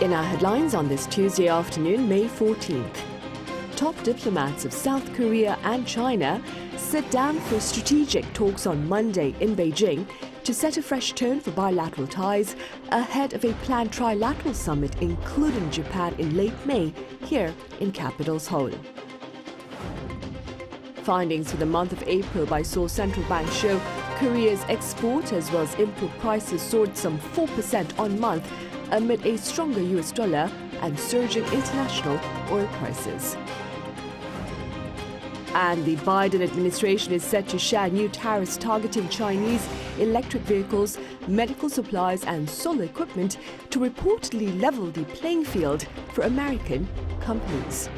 In our headlines on this Tuesday afternoon, May 14th. Top diplomats of South Korea and China sit down for strategic talks on Monday in Beijing to set a fresh tone for bilateral ties ahead of a planned trilateral summit including Japan in late May here in capital Seoul. Findings for the month of April by Seoul Central Bank show Korea's export as well as import prices soared some 4% on month amid a stronger US dollar and surging international oil prices. And the Biden administration is set to share new tariffs targeting Chinese electric vehicles, medical supplies and solar equipment to reportedly level the playing field for American companies.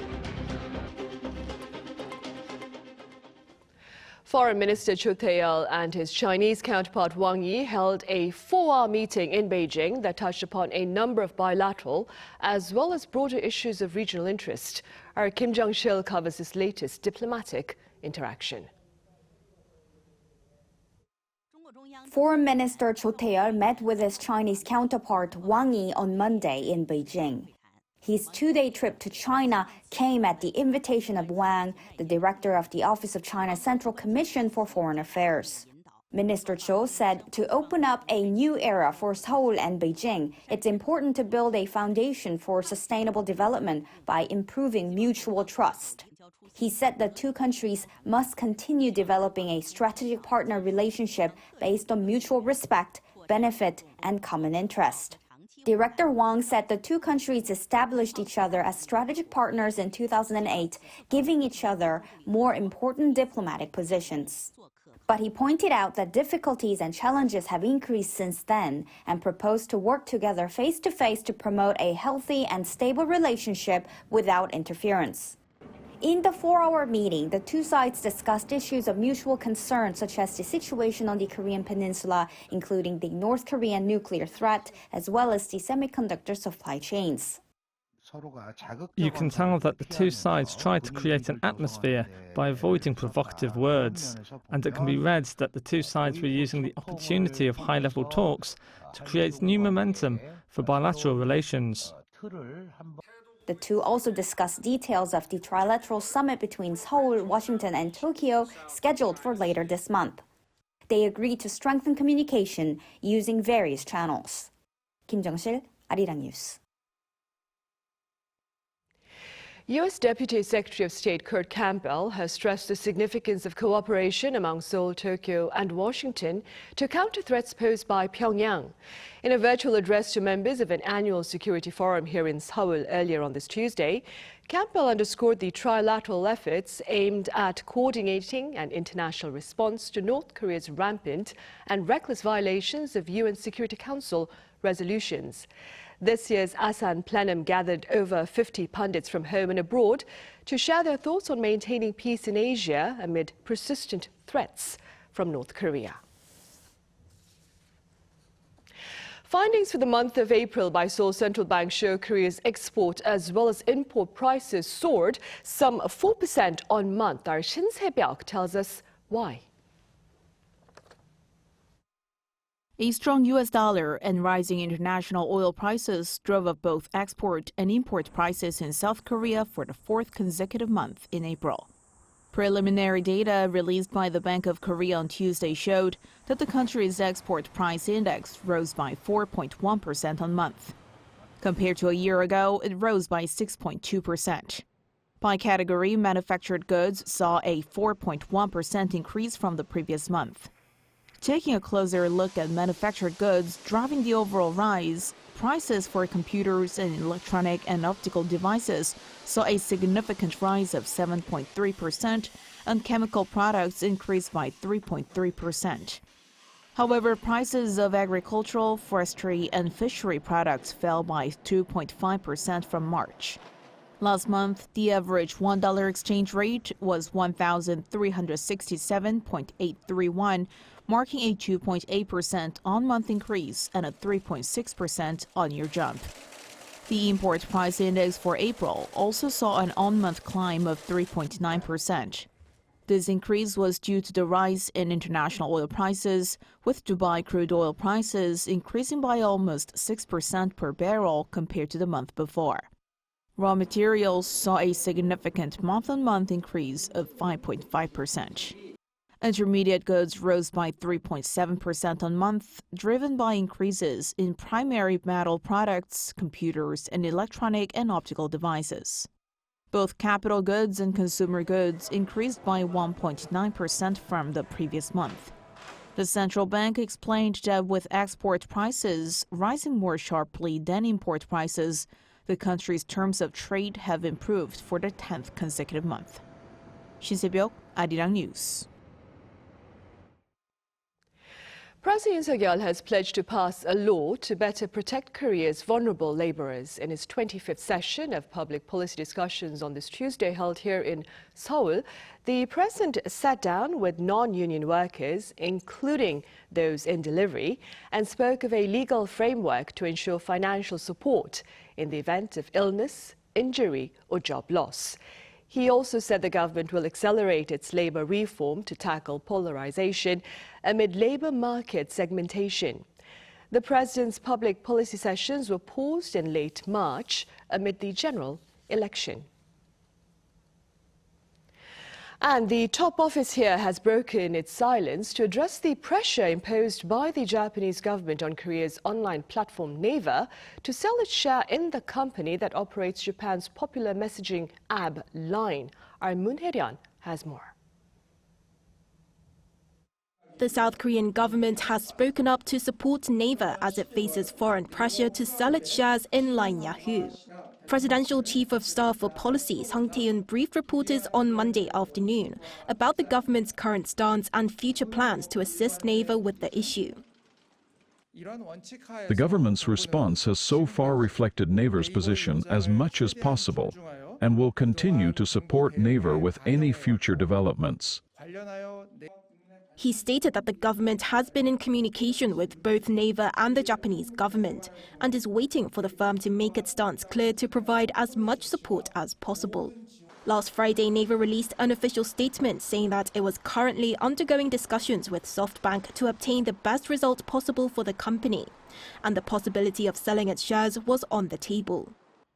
Foreign Minister Cho Myoung and his Chinese counterpart Wang Yi held a 4-hour meeting in Beijing that touched upon a number of bilateral as well as broader issues of regional interest. Our Kim Jung-sil covers this latest diplomatic interaction. Foreign Minister Cho Myoung met with his Chinese counterpart Wang Yi on Monday in Beijing. His 2-day trip to China came at the invitation of Wang, the director of the Office of China's Central Commission for Foreign Affairs. Minister Cho said to open up a new era for Seoul and Beijing, it's important to build a foundation for sustainable development by improving mutual trust. He said the two countries must continue developing a strategic partner relationship based on mutual respect, benefit, and common interest. Director Wang said the two countries established each other as strategic partners in 2008, giving each other more important diplomatic positions. But he pointed out that difficulties and challenges have increased since then and proposed to work together face-to-face to promote a healthy and stable relationship without interference. In the 4-hour meeting, the two sides discussed issues of mutual concern such as the situation on the Korean peninsula, including the North Korean nuclear threat, as well as the semiconductor supply chains. You can tell that the two sides tried to create an atmosphere by avoiding provocative words, and it can be read that the two sides were using the opportunity of high-level talks to create new momentum for bilateral relations. The two also discussed details of the trilateral summit between Seoul, Washington, and Tokyo scheduled for later this month. They agreed to strengthen communication using various channels. Kim Jung-sil, Arirang News. U.S. Deputy Secretary of State Kurt Campbell has stressed the significance of cooperation among Seoul, Tokyo and Washington to counter threats posed by Pyongyang. In a virtual address to members of an annual security forum here in Seoul earlier on this Tuesday, Campbell underscored the trilateral efforts aimed at coordinating an international response to North Korea's rampant and reckless violations of UN Security Council resolutions. This year's Asan Plenum gathered over 50 pundits from home and abroad to share their thoughts on maintaining peace in Asia amid persistent threats from North Korea. Findings for the month of April by Seoul Central Bank show Korea's export as well as import prices soared some 4% on month. Our Shin Se-byuk tells us why. A strong U.S. dollar and rising international oil prices drove up both export and import prices in South Korea for the 4th consecutive month in April. Preliminary data released by the Bank of Korea on Tuesday showed that the country's export price index rose by 4.1% on month. Compared to a year ago, it rose by 6.2%. By category, manufactured goods saw a 4.1% increase from the previous month. Taking a closer look at manufactured goods driving the overall rise, prices for computers and electronic and optical devices saw a significant rise of 7.3%, and chemical products increased by 3.3%. However, prices of agricultural, forestry, and fishery products fell by 2.5% from March. Last month, the average $1 exchange rate was 1,367.831, marking a 2.8% on-month increase and a 3.6% on-year jump. The import price index for April also saw an on-month climb of 3.9%. This increase was due to the rise in international oil prices, with Dubai crude oil prices increasing by almost 6% per barrel compared to the month before. Raw materials saw a significant month-on-month increase of 5.5%. Intermediate goods rose by 3.7% on month, driven by increases in primary metal products, computers, and electronic and optical devices. Both capital goods and consumer goods increased by 1.9% from the previous month. The central bank explained that with export prices rising more sharply than import prices, the country's terms of trade have improved for the 10th consecutive month. Shin Se-byuk, Arirang News. President Yoon Suk-yeol has pledged to pass a law to better protect Korea's vulnerable laborers. In his 25th session of public policy discussions on this Tuesday held here in Seoul, the president sat down with non-union workers, including those in delivery, and spoke of a legal framework to ensure financial support in the event of illness, injury, or job loss. He also said the government will accelerate its labor reform to tackle polarization amid labor market segmentation. The president's public policy sessions were paused in late March amid the general election. And the top office here has broken its silence to address the pressure imposed by the Japanese government on Korea's online platform Naver to sell its share in the company that operates Japan's popular messaging app Line. Our Moon Hae-ryan has more. The South Korean government has spoken up to support Naver as it faces foreign pressure to sell its shares in Line Yahoo. Presidential Chief of Staff for Policy Sung Tae-eun briefed reporters on Monday afternoon about the government's current stance and future plans to assist Naver with the issue. The government's response has so far reflected Naver's position as much as possible and will continue to support Naver with any future developments. He stated that the government has been in communication with both Naver and the Japanese government and is waiting for the firm to make its stance clear to provide as much support as possible. Last Friday, Naver released an official statement saying that it was currently undergoing discussions with SoftBank to obtain the best result possible for the company, and the possibility of selling its shares was on the table.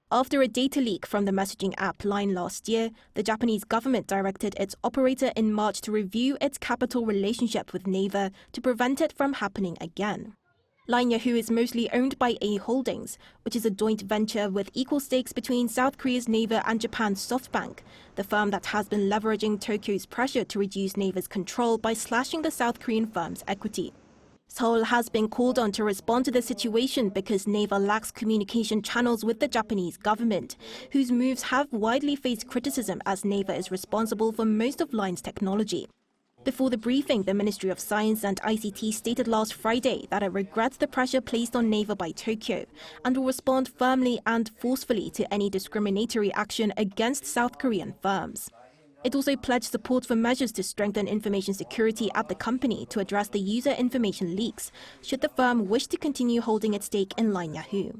After a data leak from the messaging app Line last year, the Japanese government directed its operator in March to review its capital relationship with Naver to prevent it from happening again. Line Yahoo is mostly owned by A Holdings, which is a joint venture with equal stakes between South Korea's Naver and Japan's SoftBank, the firm that has been leveraging Tokyo's pressure to reduce Naver's control by slashing the South Korean firm's equity. Seoul has been called on to respond to the situation because Naver lacks communication channels with the Japanese government, whose moves have widely faced criticism as Naver is responsible for most of Line's technology. Before the briefing, the Ministry of Science and ICT stated last Friday that it regrets the pressure placed on Naver by Tokyo and will respond firmly and forcefully to any discriminatory action against South Korean firms. It also pledged support for measures to strengthen information security at the company to address the user information leaks, should the firm wish to continue holding its stake in Line Yahoo.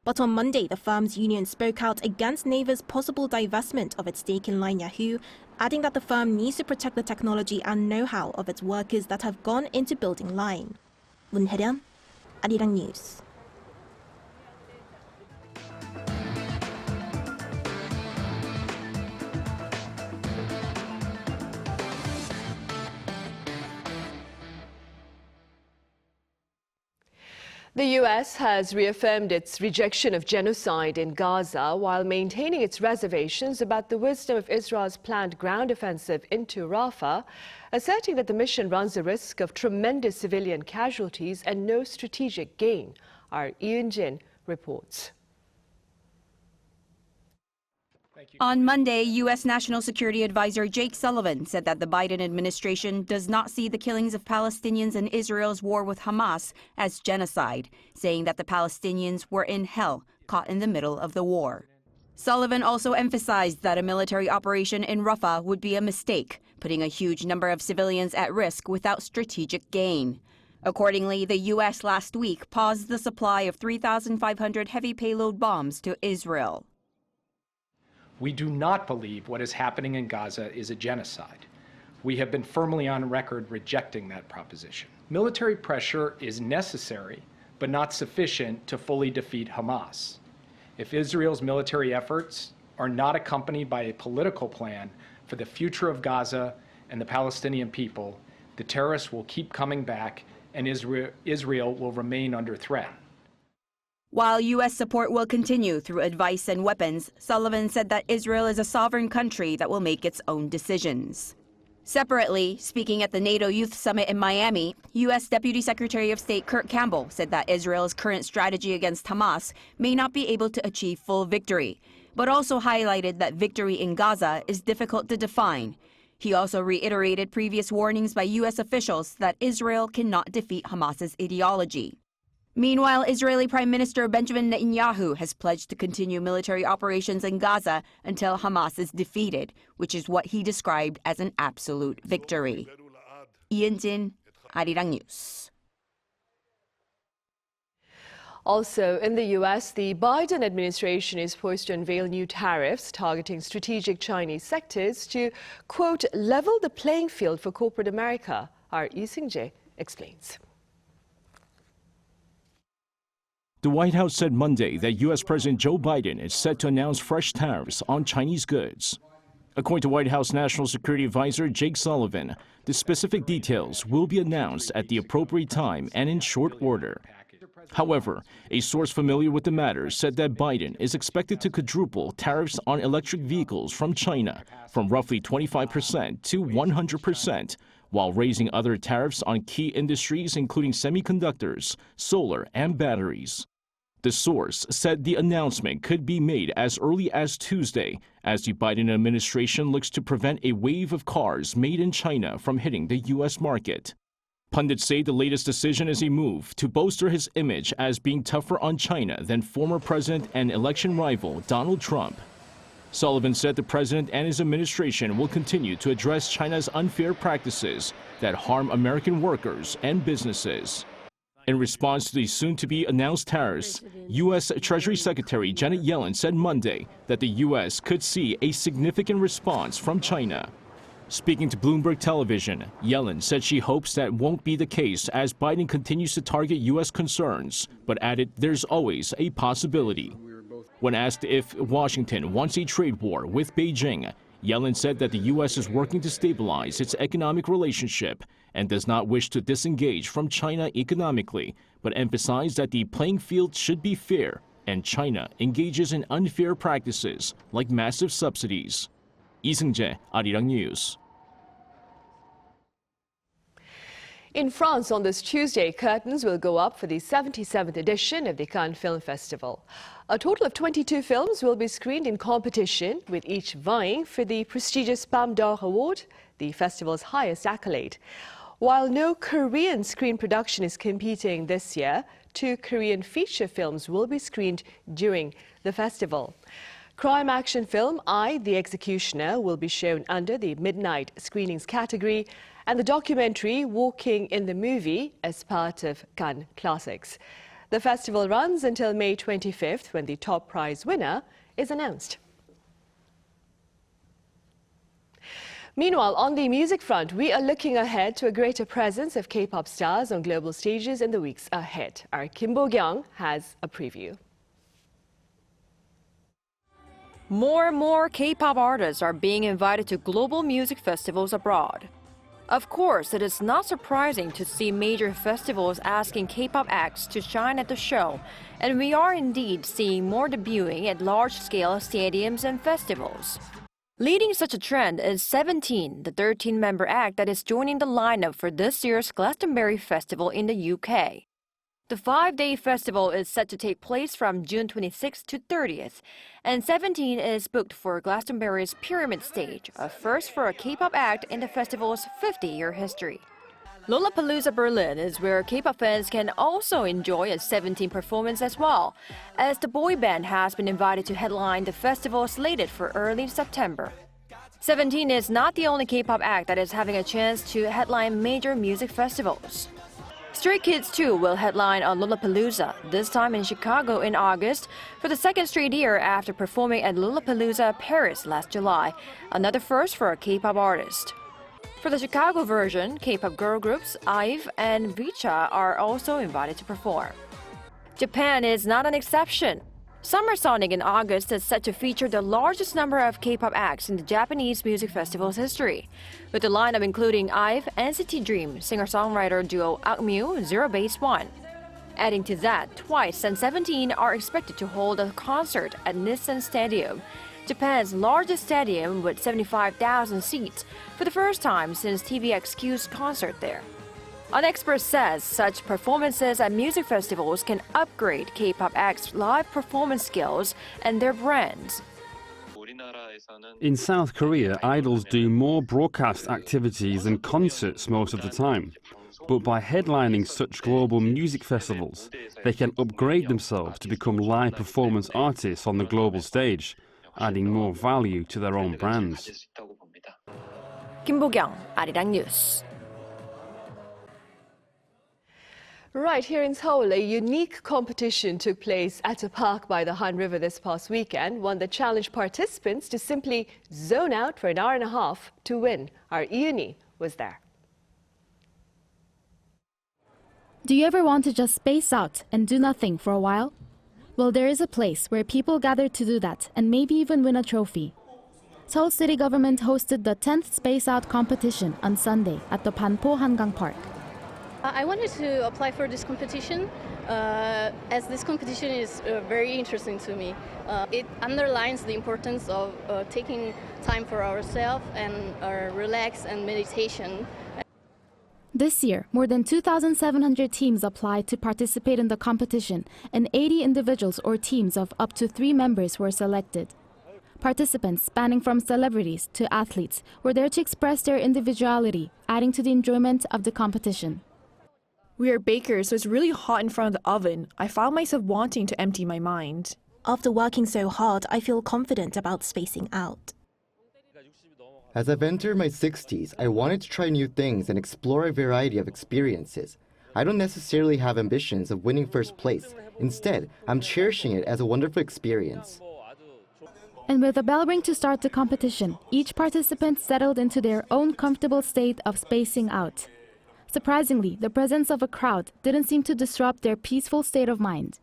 But on Monday, the firm's union spoke out against Naver's possible divestment of its stake in Line Yahoo, adding that the firm needs to protect the technology and know-how of its workers that have gone into building Line. Moon Hae-ryan, Arirang News. The U.S. has reaffirmed its rejection of genocide in Gaza while maintaining its reservations about the wisdom of Israel's planned ground offensive into Rafah, asserting that the mission runs a risk of tremendous civilian casualties and no strategic gain. Our Yoon reports. On Monday, U.S. National Security Advisor Jake Sullivan said that the Biden administration does not see the killings of Palestinians in Israel's war with Hamas as genocide, saying that the Palestinians were in hell, caught in the middle of the war. Sullivan also emphasized that a military operation in Rafah would be a mistake, putting a huge number of civilians at risk without strategic gain. Accordingly, the U.S. last week paused the supply of 3,500 heavy payload bombs to Israel. We do not believe what is happening in Gaza is a genocide. We have been firmly on record rejecting that proposition. Military pressure is necessary, but not sufficient to fully defeat Hamas. If Israel's military efforts are not accompanied by a political plan for the future of Gaza and the Palestinian people, the terrorists will keep coming back and Israel will remain under threat. While U.S. support will continue through advice and weapons, Sullivan said that Israel is a sovereign country that will make its own decisions. Separately, speaking at the NATO Youth Summit in Miami, U.S. Deputy Secretary of State Kurt Campbell said that Israel's current strategy against Hamas may not be able to achieve full victory, but also highlighted that victory in Gaza is difficult to define. He also reiterated previous warnings by U.S. officials that Israel cannot defeat Hamas's ideology. Meanwhile, Israeli Prime Minister Benjamin Netanyahu has pledged to continue military operations in Gaza until Hamas is defeated, which is what he described as an absolute victory. Ian Jin, Arirang News. Also in the U.S., the Biden administration is poised to unveil new tariffs targeting strategic Chinese sectors to, quote, level the playing field for corporate America. Our Lee Seung-jae explains. The White House said Monday that U.S. President Joe Biden is set to announce fresh tariffs on Chinese goods. According to White House National Security Advisor Jake Sullivan, the specific details will be announced at the appropriate time and in short order. However, a source familiar with the matter said that Biden is expected to quadruple tariffs on electric vehicles from China from roughly 25% to 100%, while raising other tariffs on key industries including semiconductors, solar, and batteries. The source said the announcement could be made as early as Tuesday, as the Biden administration looks to prevent a wave of cars made in China from hitting the U.S. market. Pundits say the latest decision is a move to bolster his image as being tougher on China than former president and election rival Donald Trump. Sullivan said the president and his administration will continue to address China's unfair practices that harm American workers and businesses. In response to the soon-to-be-announced tariffs, U.S. Treasury Secretary Janet Yellen said Monday that the U.S. could see a significant response from China. Speaking to Bloomberg Television, Yellen said she hopes that won't be the case as Biden continues to target U.S. concerns, but added there's always a possibility. When asked if Washington wants a trade war with Beijing, Yellen said that the U.S. is working to stabilize its economic relationship and does not wish to disengage from China economically, but emphasized that the playing field should be fair and China engages in unfair practices like massive subsidies. Lee Seung-jae, Arirang News. In France on this Tuesday, curtains will go up for the 77th edition of the Cannes Film Festival. A total of 22 films will be screened in competition, with each vying for the prestigious Palme d'Or Award, the festival's highest accolade. While no Korean screen production is competing this year, 2 Korean feature films will be screened during the festival. Crime action film I, the Executioner will be shown under the midnight screenings category, and the documentary Walking in the Movie as part of Cannes Classics. The festival runs until May 25th, when the top prize winner is announced. Meanwhile, on the music front, we are looking ahead to a greater presence of K-pop stars on global stages in the weeks ahead. Our Kim Bo-kyung has a preview. More and more K-pop artists are being invited to global music festivals abroad. Of course, it is not surprising to see major festivals asking K-pop acts to shine at the show, and we are indeed seeing more debuting at large-scale stadiums and festivals. Leading such a trend is 17, the 13-member act that is joining the lineup for this year's Glastonbury Festival in the UK. The 5-day festival is set to take place from June 26th to 30th, and 17 is booked for Glastonbury's Pyramid Stage, a first for a K-pop act in the festival's 50-year history. Lollapalooza Berlin is where K-pop fans can also enjoy a 17 performance as well, as the boy band has been invited to headline the festival slated for early September. 17 is not the only K-pop act that is having a chance to headline major music festivals. Stray Kids too will headline on Lollapalooza, this time in Chicago in August, for the second straight year after performing at Lollapalooza Paris last July, another first for a K-pop artist. For the Chicago version, K-pop girl groups IVE and Vicha are also invited to perform. Japan is not an exception. Summer Sonic in August is set to feature the largest number of K-pop acts in the Japanese music festival's history, with the lineup including IVE, NCT Dream, singer-songwriter duo Akmu, Zero Base One. Adding to that, TWICE and 17 are expected to hold a concert at Nissan Stadium, Japan's largest stadium with 75,000 seats, for the first time since TVXQ's concert there. An expert says such performances at music festivals can upgrade K-pop acts' live performance skills and their brands. In South Korea, idols do more broadcast activities than concerts most of the time. But by headlining such global music festivals, they can upgrade themselves to become live performance artists on the global stage, adding more value to their own brands. Kim Bo-kyung, Arirang News. Right here in Seoul, a unique competition took place at a park by the Han River this past weekend, one that challenged participants to simply zone out for an hour and a half to win. Our Yoon was there. Do you ever want to just space out and do nothing for a while? Well, there is a place where people gather to do that and maybe even win a trophy. Seoul City government hosted the 10th Spaceout competition on Sunday at the Banpo Hangang Park. I wanted to apply for this competition as this competition is very interesting to me. It underlines the importance of taking time for ourselves and relax and meditation. This year, more than 2,700 teams applied to participate in the competition, and 80 individuals or teams of up to 3 members were selected. Participants spanning from celebrities to athletes were there to express their individuality, adding to the enjoyment of the competition. We are bakers, so it's really hot in front of the oven. I found myself wanting to empty my mind. After working so hard, I feel confident about spacing out. As I've entered my 60s, I wanted to try new things and explore a variety of experiences. I don't necessarily have ambitions of winning first place. Instead, I'm cherishing it as a wonderful experience. And with the bell ring to start the competition, each participant settled into their own comfortable state of spacing out. Surprisingly, the presence of a crowd didn't seem to disrupt their peaceful state of mind.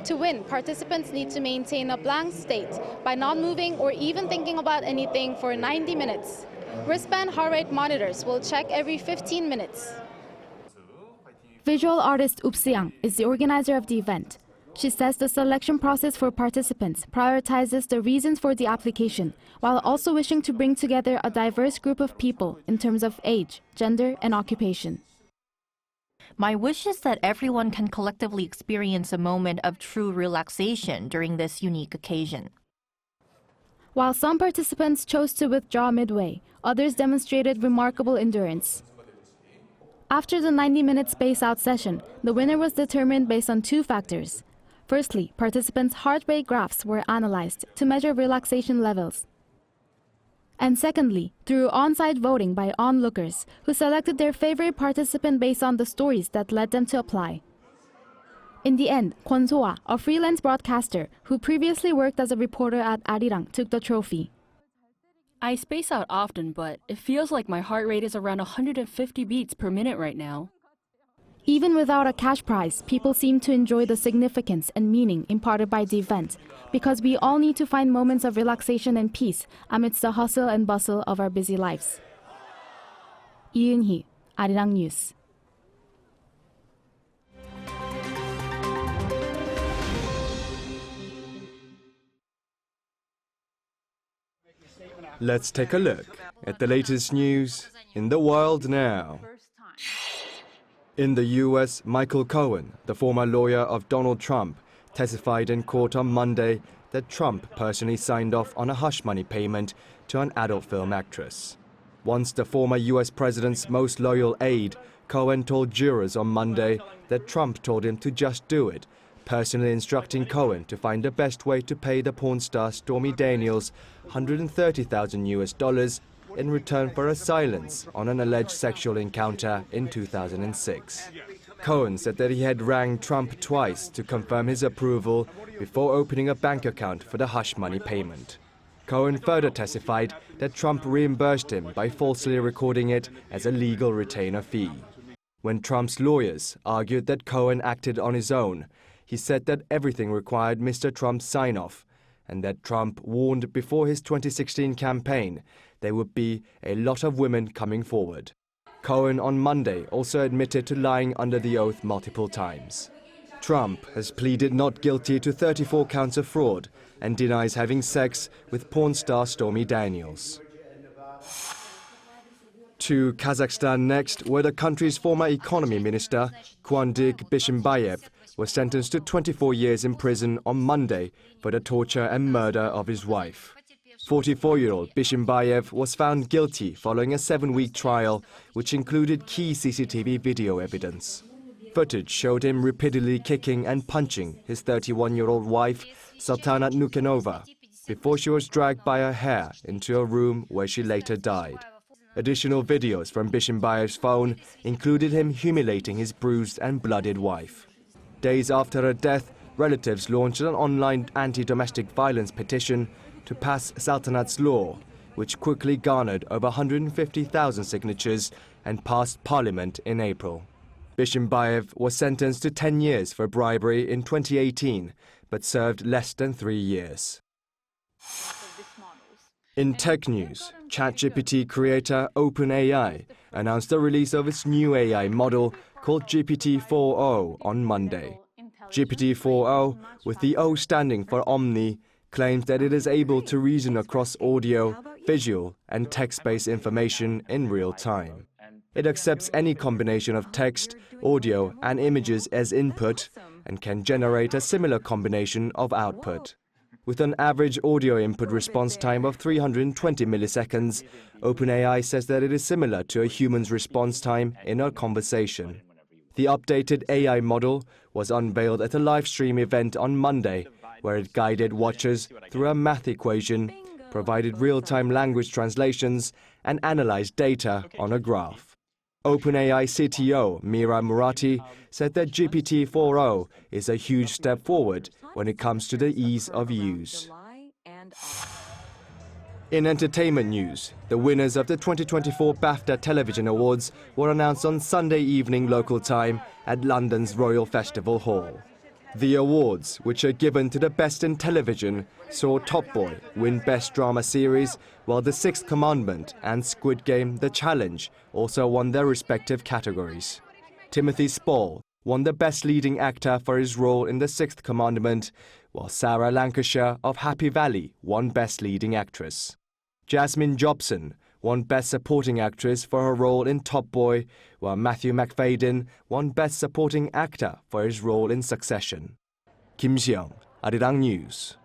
To win, participants need to maintain a blank state by not moving or even thinking about anything for 90 minutes. Wristband heart rate monitors will check every 15 minutes. Visual artist Upsiang is the organizer of the event. She says the selection process for participants prioritizes the reasons for the application, while also wishing to bring together a diverse group of people in terms of age, gender, and occupation. My wish is that everyone can collectively experience a moment of true relaxation during this unique occasion. While some participants chose to withdraw midway, others demonstrated remarkable endurance. After the 90-minute space-out session, the winner was determined based on 2 factors. Firstly, participants' heart rate graphs were analyzed to measure relaxation levels. And secondly, through on-site voting by onlookers, who selected their favorite participant based on the stories that led them to apply. In the end, Kwon So-ah, a freelance broadcaster who previously worked as a reporter at Arirang, took the trophy. I space out often, but it feels like my heart rate is around 150 beats per minute right now. Even without a cash prize, people seem to enjoy the significance and meaning imparted by the event, because we all need to find moments of relaxation and peace amidst the hustle and bustle of our busy lives. Yoon, Arirang News. Let's take a look at the latest news in the world now. In the U.S., Michael Cohen, the former lawyer of Donald Trump, testified in court on Monday that Trump personally signed off on a hush money payment to an adult film actress. Once the former U.S. president's most loyal aide, Cohen told jurors on Monday that Trump told him to just do it, personally instructing Cohen to find the best way to pay the porn star Stormy Daniels $130,000 in return for her silence on an alleged sexual encounter in 2006. Cohen said that he had rang Trump twice to confirm his approval before opening a bank account for the hush money payment. Cohen further testified that Trump reimbursed him by falsely recording it as a legal retainer fee. When Trump's lawyers argued that Cohen acted on his own, he said that everything required Mr. Trump's sign-off, and that Trump warned before his 2016 campaign there would be a lot of women coming forward. Cohen on Monday also admitted to lying under the oath multiple times. Trump has pleaded not guilty to 34 counts of fraud and denies having sex with porn star Stormy Daniels. To Kazakhstan next, where the country's former economy minister, Kwandik Bishimbayev, was sentenced to 24 years in prison on Monday for the torture and murder of his wife. 44-year-old Bishimbayev was found guilty following a 7-week trial, which included key CCTV video evidence. Footage showed him repeatedly kicking and punching his 31-year-old wife, Sultanat Nukanova, before she was dragged by her hair into a room where she later died. Additional videos from Bishimbayev's phone included him humiliating his bruised and bloodied wife. Days after her death, relatives launched an online anti-domestic violence petition to pass Sultanat's law, which quickly garnered over 150,000 signatures and passed parliament in April. Bishimbayev was sentenced to 10 years for bribery in 2018, but served less than 3 years. In tech news, ChatGPT creator OpenAI announced the release of its new AI model called GPT-4o on Monday. GPT-4o, with the O standing for Omni, claims that it is able to reason across audio, visual, and text-based information in real time. It accepts any combination of text, audio, and images as input and can generate a similar combination of output. With an average audio input response time of 320 milliseconds, OpenAI says that it is similar to a human's response time in a conversation. The updated AI model was unveiled at a live stream event on Monday, where it guided watchers through a math equation, provided real-time language translations, and analyzed data on a graph. OpenAI CTO Mira Murati said that GPT-4o is a huge step forward when it comes to the ease of use. In entertainment news, the winners of the 2024 BAFTA Television Awards were announced on Sunday evening local time at London's Royal Festival Hall. The awards, which are given to the best in television, saw Top Boy win Best Drama Series, while The Sixth Commandment and Squid Game The Challenge also won their respective categories. Timothy Spall won the Best Leading Actor for his role in The Sixth Commandment, while Sarah Lancashire of Happy Valley won Best Leading Actress. Jasmine Jobson won Best Supporting Actress for her role in Top Boy, while Matthew McFadden won Best Supporting Actor for his role in Succession. Kim Seong, Arirang News.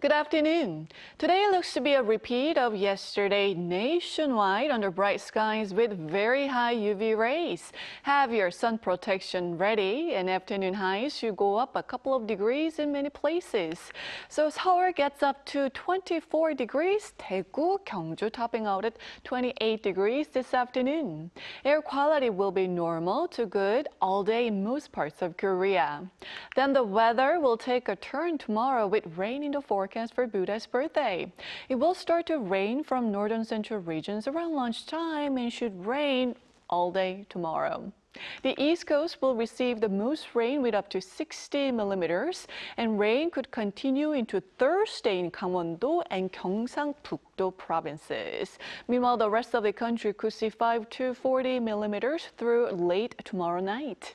Good afternoon. Today looks to be a repeat of yesterday nationwide under bright skies with very high UV rays. Have your sun protection ready, and afternoon highs should go up a couple of degrees in many places. So Seoul gets up to 24 degrees, Daegu, Gyeongju topping out at 28 degrees this afternoon. Air quality will be normal to good all day in most parts of Korea. Then the weather will take a turn tomorrow with rain in the forecast for Buddha's birthday. It will start to rain from northern central regions around lunchtime and should rain all day tomorrow. The East Coast will receive the most rain with up to 60 millimeters, and rain could continue into Thursday in Gangwon-do and Gyeongsang-Pukdo provinces. Meanwhile, the rest of the country could see 5 to 40 millimeters through late tomorrow night.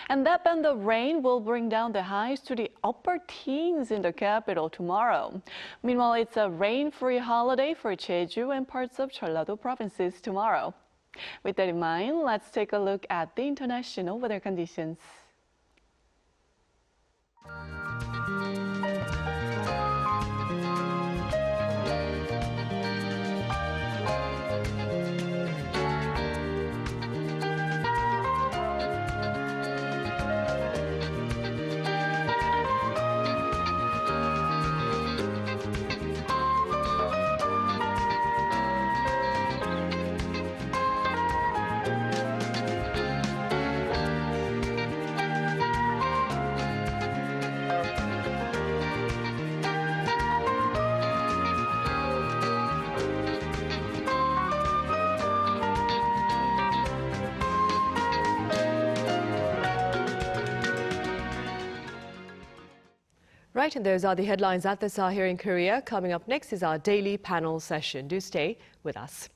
And that band of rain will bring down the highs to the upper teens in the capital tomorrow. Meanwhile, it's a rain-free holiday for Jeju and parts of Jeollado provinces tomorrow. With that in mind, let's take a look at the international weather conditions. Right, and those are the headlines at this hour here in Korea. Coming up next is our daily panel session. Do stay with us.